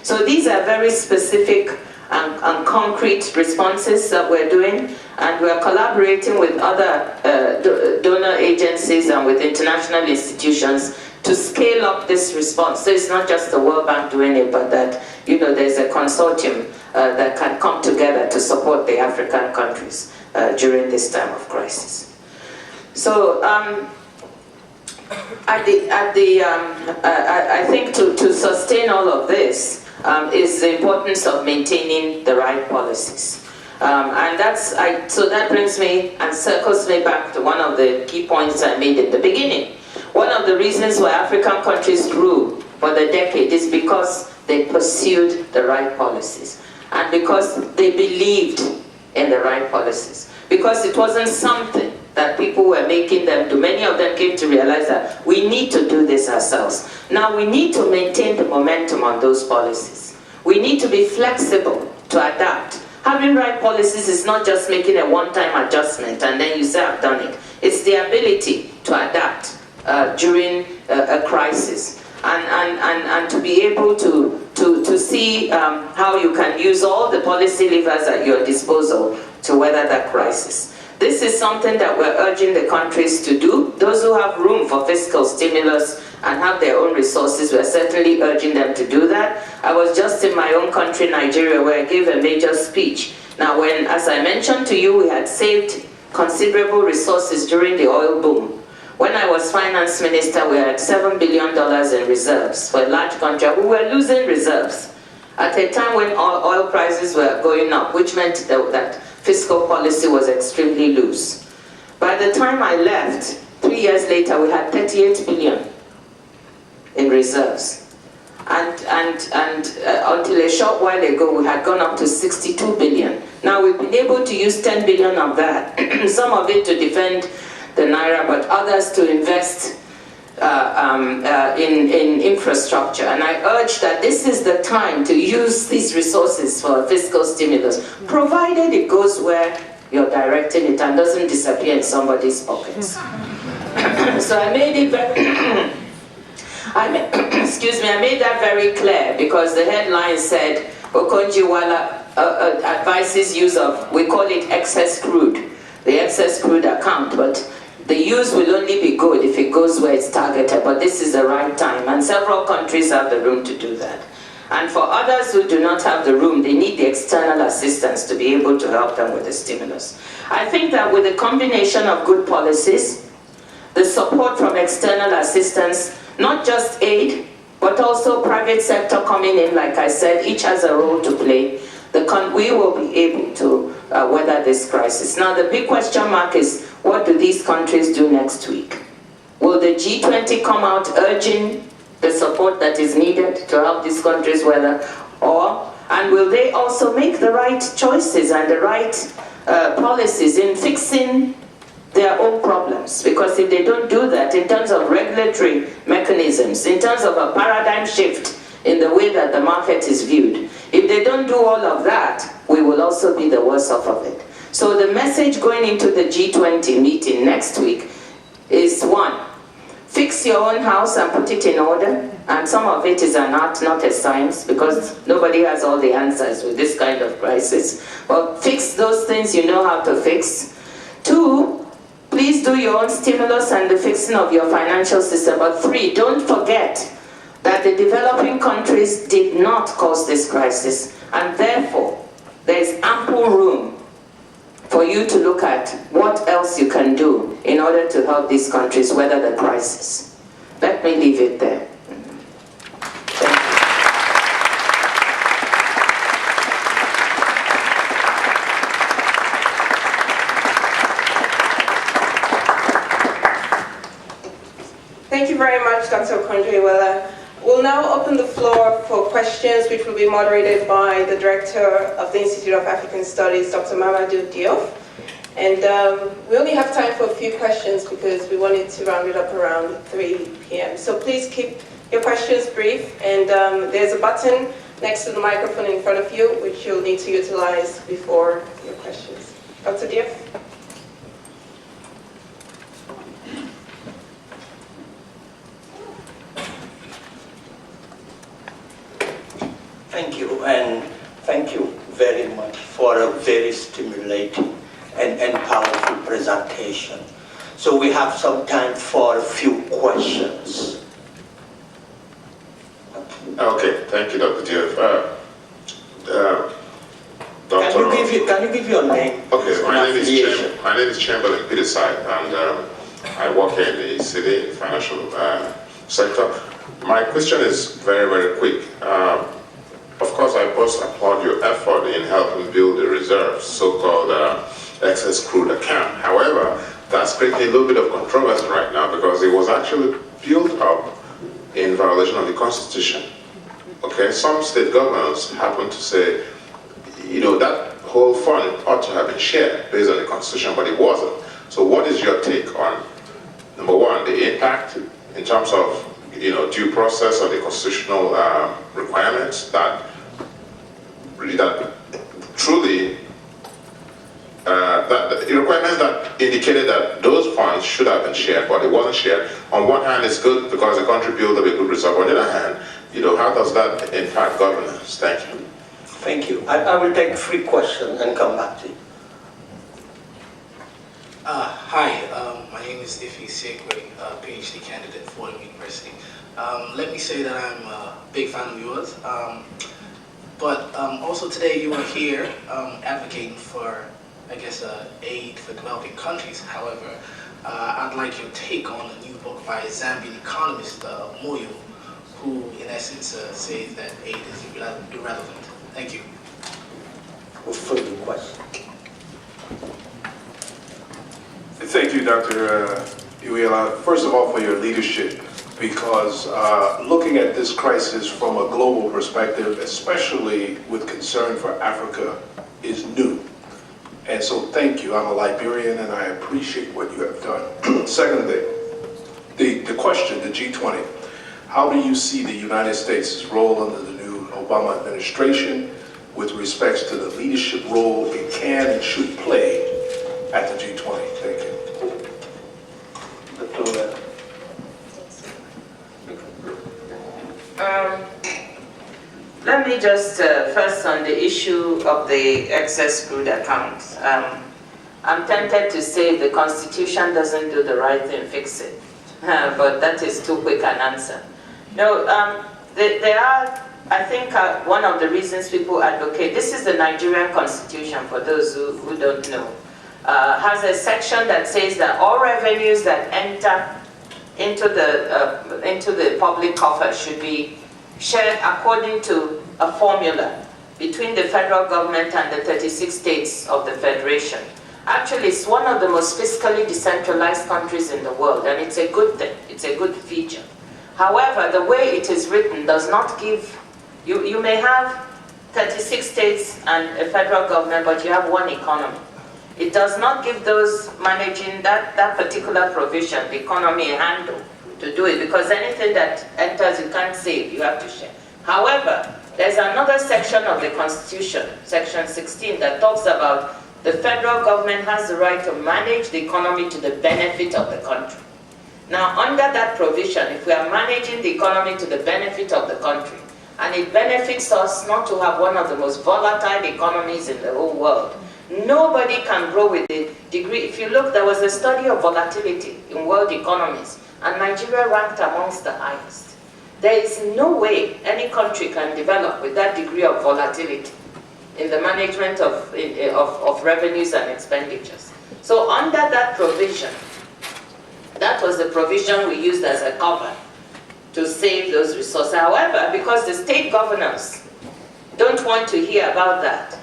So these are very specific and concrete responses that we're doing, and we're collaborating with other donor agencies and with international institutions to scale up this response. So it's not just the World Bank doing it, but that, you know, there's a consortium that can come together to support the African countries during this time of crisis. So I think to sustain all of this is the importance of maintaining the right policies. So that brings me and circles me back to one of the key points I made in the beginning. One of the reasons why African countries grew for the decade is because they pursued the right policies, and because they believed in the right policies, because it wasn't something that people were making them do. Many of them came to realize that we need to do this ourselves. Now we need to maintain the momentum on those policies. We need to be flexible to adapt. Having right policies is not just making a one-time adjustment and then you say, I've done it. It's the ability to adapt during a crisis, and to be able to see how you can use all the policy levers at your disposal to weather that crisis. This is something that we're urging the countries to do. Those who have room for fiscal stimulus and have their own resources, we're certainly urging them to do that. I was just in my own country, Nigeria, where I gave a major speech. Now, when, as I mentioned to you, we had saved considerable resources during the oil boom. When I was finance minister, we had $7 billion in reserves for a large country. We were losing reserves at a time when oil prices were going up, which meant that fiscal policy was extremely loose. By the time I left, 3 years later, we had 38 billion in reserves. And until a short while ago, we had gone up to 62 billion. Now we've been able to use 10 billion of that, some of it to defend the Naira, but others to invest in infrastructure. And I urge that this is the time to use these resources for fiscal stimulus, provided it goes where you're directing it and doesn't disappear in somebody's pockets. So I made it very, excuse me, I made that very clear because the headline said, Okonjo-Iweala advises use of, we call it excess crude, the excess crude account, but the use will only be good if it goes where it's targeted, but this is the right time, and several countries have the room to do that. And for others who do not have the room, they need the external assistance to be able to help them with the stimulus. I think that with a combination of good policies, the support from external assistance, not just aid, but also private sector coming in, like I said, each has a role to play, we will be able to weather this crisis. Now the big question mark is, what do these countries do next week? Will the G20 come out urging the support that is needed to help these countries weather? And will they also make the right choices and the right policies in fixing their own problems? Because if they don't do that, in terms of regulatory mechanisms, in terms of a paradigm shift in the way that the market is viewed, if they don't do all of that, we will also be the worse off of it. So the message going into the G20 meeting next week is, one, fix your own house and put it in order. And some of it is an art, not a science, because nobody has all the answers with this kind of crisis. But fix those things you know how to fix. Two, please do your own stimulus and the fixing of your financial system. But three, don't forget that the developing countries did not cause this crisis, and therefore there is ample room for you to look at what else you can do in order to help these countries weather the crisis. Let me leave it there. Thank you very much, Dr. Okonjo-Iweala. We'll now open the floor for questions, which will be moderated by the Director of the Institute of African Studies, Dr. Mamadou Diop. And we only have time for a few questions because we wanted to round it up around 3 p.m. So please keep your questions brief, and there's a button next to the microphone in front of you, which you'll need to utilize before your questions. Dr. Diop? Thank you, and thank you very much for a very stimulating and powerful presentation. So we have some time for a few questions. Okay, thank you, Dr. Diouf. Can you give your name? Okay, my name is Chamberlain Peterside, and I work in the city financial sector. My question is very, very quick. Of course, I must applaud your effort in helping build the reserve, so-called excess crude account. However, that's creating a little bit of controversy right now because it was actually built up in violation of the Constitution. Okay, some state governors happen to say, you know, that whole fund ought to have been shared based on the Constitution, but it wasn't. So what is your take on, number one, the impact in terms of, you know, due process or the constitutional requirements that truly the requirements that indicated that those funds should have been shared, but it wasn't shared. On one hand, it's good because the country built up a good reserve. On the other hand, you know, how does that impact governance? Thank you. Thank you. I will take 3 questions and come back to you. Hi, my name is Ife Segwe, PhD candidate at Fordham University. Let me say that I'm a big fan of yours, but also today you are here advocating for, I guess, aid for developing countries. However, I'd like your take on a new book by a Zambian economist, Moyo, who in essence says that aid is irrelevant. Thank you. Further question. Thank you, Dr. Iweala, first of all, for your leadership, because looking at this crisis from a global perspective, especially with concern for Africa, is new. And so thank you. I'm a Liberian and I appreciate what you have done. Secondly, the question, the G20, how do you see the United States' role under the new Obama administration with respects to the leadership role it can and should play at the G20? Thank you. Let me just, first on the issue of the excess crude account. I'm tempted to say the Constitution doesn't do the right thing, fix it. But that is too quick an answer. No, there are, I think one of the reasons people advocate, this is the Nigerian Constitution for those who don't know, has a section that says that all revenues that enter into the public coffers should be shared according to a formula between the federal government and the 36 states of the Federation. Actually, it's one of the most fiscally decentralized countries in the world, and it's a good thing, it's a good feature. However, the way it is written does not give, you may have 36 states and a federal government, but you have one economy. It does not give those managing that particular provision, the economy, a handle to do it, because anything that enters you can't save, you have to share. However, there's another section of the Constitution, section 16, that talks about the federal government has the right to manage the economy to the benefit of the country. Now, under that provision, if we are managing the economy to the benefit of the country, and it benefits us not to have one of the most volatile economies in the whole world, nobody can grow with the degree. If you look, there was a study of volatility in world economies, and Nigeria ranked amongst the highest. There is no way any country can develop with that degree of volatility in the management of revenues and expenditures. So under that provision, that was the provision we used as a cover to save those resources. However, because the state governors don't want to hear about that,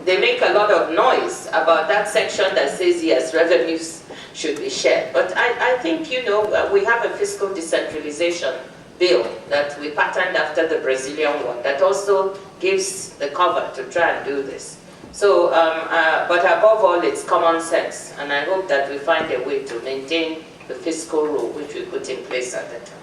they make a lot of noise about that section that says, yes, revenues should be shared. But I think, you know, we have a fiscal decentralization bill that we patterned after the Brazilian one that also gives the cover to try and do this. So, but above all, it's common sense. And I hope that we find a way to maintain the fiscal rule which we put in place at the time.